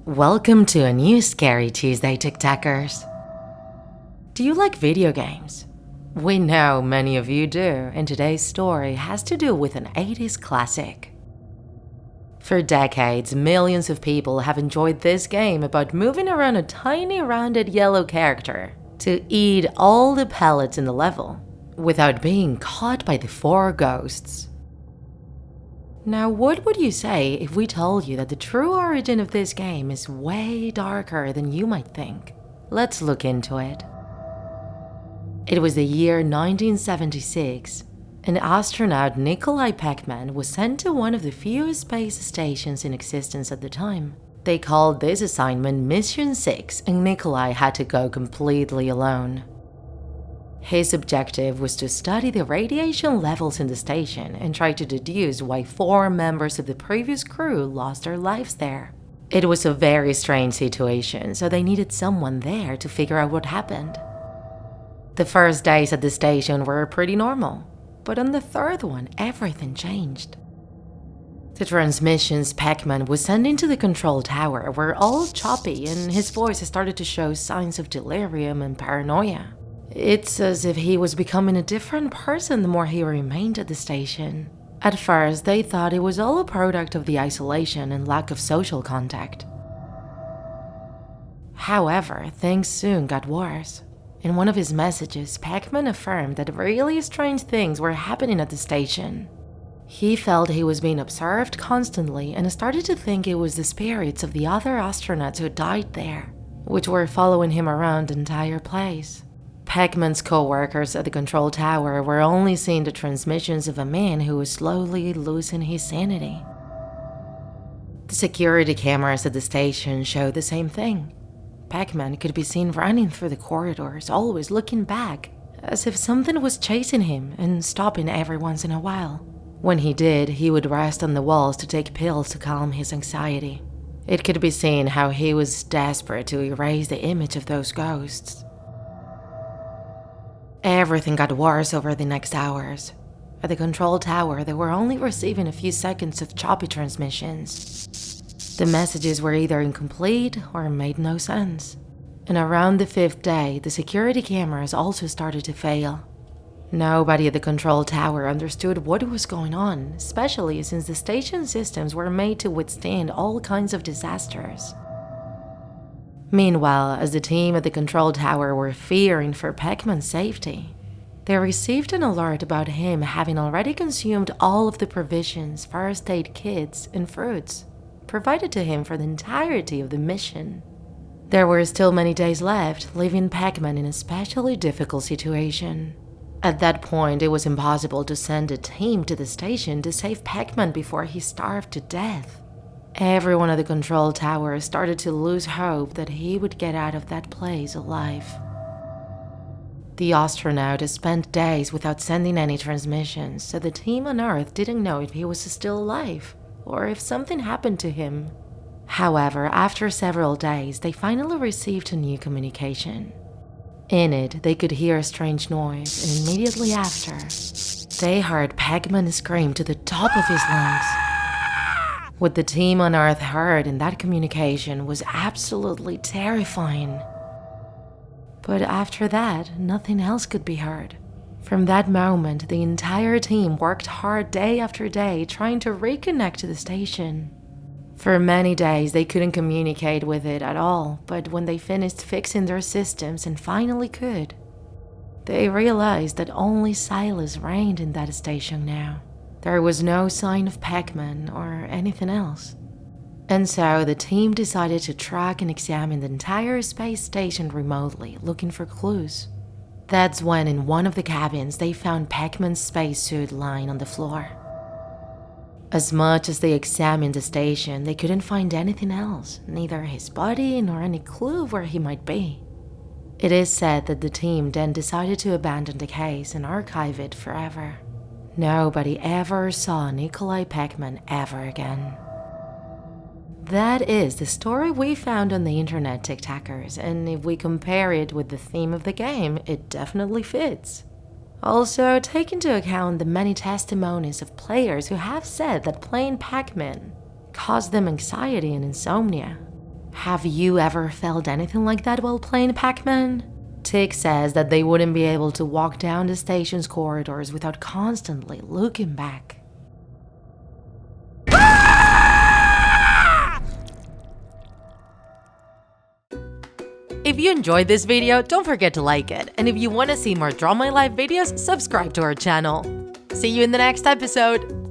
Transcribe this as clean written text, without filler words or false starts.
Welcome to a new Scary Tuesday, TikTakers. Do you like video games? We know many of you do, and today's story has to do with an 80s classic. For decades, millions of people have enjoyed this game about moving around a tiny rounded yellow character to eat all the pellets in the level without being caught by the four ghosts. Now, what would you say if we told you that the true origin of this game is way darker than you might think? Let's look into it. It was the year 1976, and astronaut Nikolai PACMAN was sent to one of the few space stations in existence at the time. They called this assignment Mission 6, and Nikolai had to go completely alone. His objective was to study the radiation levels in the station and try to deduce why 4 members of the previous crew lost their lives there. It was a very strange situation, so they needed someone there to figure out what happened. The first days at the station were pretty normal, but on the third one, everything changed. The transmissions PACMAN was sending to the control tower were all choppy, and his voice started to show signs of delirium and paranoia. It's as if he was becoming a different person the more he remained at the station. At first, they thought it was all a product of the isolation and lack of social contact. However, things soon got worse. In one of his messages, PACMAN affirmed that really strange things were happening at the station. He felt he was being observed constantly and started to think it was the spirits of the other astronauts who died there, which were following him around the entire place. PACMAN's co-workers at the control tower were only seeing the transmissions of a man who was slowly losing his sanity. The security cameras at the station showed the same thing. PACMAN could be seen running through the corridors, always looking back, as if something was chasing him and stopping every once in a while. When he did, he would rest on the walls to take pills to calm his anxiety. It could be seen how he was desperate to erase the image of those ghosts. Everything got worse over the next hours. At the control tower, they were only receiving a few seconds of choppy transmissions. The messages were either incomplete or made no sense. And around the 5th day, the security cameras also started to fail. Nobody at the control tower understood what was going on, especially since the station systems were made to withstand all kinds of disasters. Meanwhile, as the team at the control tower were fearing for PACMAN's safety, they received an alert about him having already consumed all of the provisions, first aid kits, and fruits provided to him for the entirety of the mission. There were still many days left, leaving PACMAN in a especially difficult situation. At that point, it was impossible to send a team to the station to save PACMAN before he starved to death. Everyone at the control tower started to lose hope that he would get out of that place alive. The astronaut spent days without sending any transmissions, so the team on Earth didn't know if he was still alive or if something happened to him. However, after several days, they finally received a new communication. In it, they could hear a strange noise, and immediately after, they heard PACMAN scream to the top of his lungs. What the team on Earth heard in that communication was absolutely terrifying. But after that, nothing else could be heard. From that moment, the entire team worked hard day after day trying to reconnect to the station. For many days, they couldn't communicate with it at all, but when they finished fixing their systems and finally could, they realized that only silence reigned in that station now. There was no sign of PACMAN or anything else. And so the team decided to track and examine the entire space station remotely, looking for clues. That's when in one of the cabins they found PACMAN's spacesuit lying on the floor. As much as they examined the station, they couldn't find anything else, neither his body nor any clue of where he might be. It is said that the team then decided to abandon the case and archive it forever. Nobody ever saw Nikolai PACMAN ever again. That is the story we found on the internet, TikTakers, and if we compare it with the theme of the game, it definitely fits. Also, take into account the many testimonies of players who have said that playing PACMAN caused them anxiety and insomnia. Have you ever felt anything like that while playing Pac-Man? Tik says that they wouldn't be able to walk down the station's corridors without constantly looking back. If you enjoyed this video, don't forget to like it, and if you want to see more Draw My Life videos, subscribe to our channel. See you in the next episode!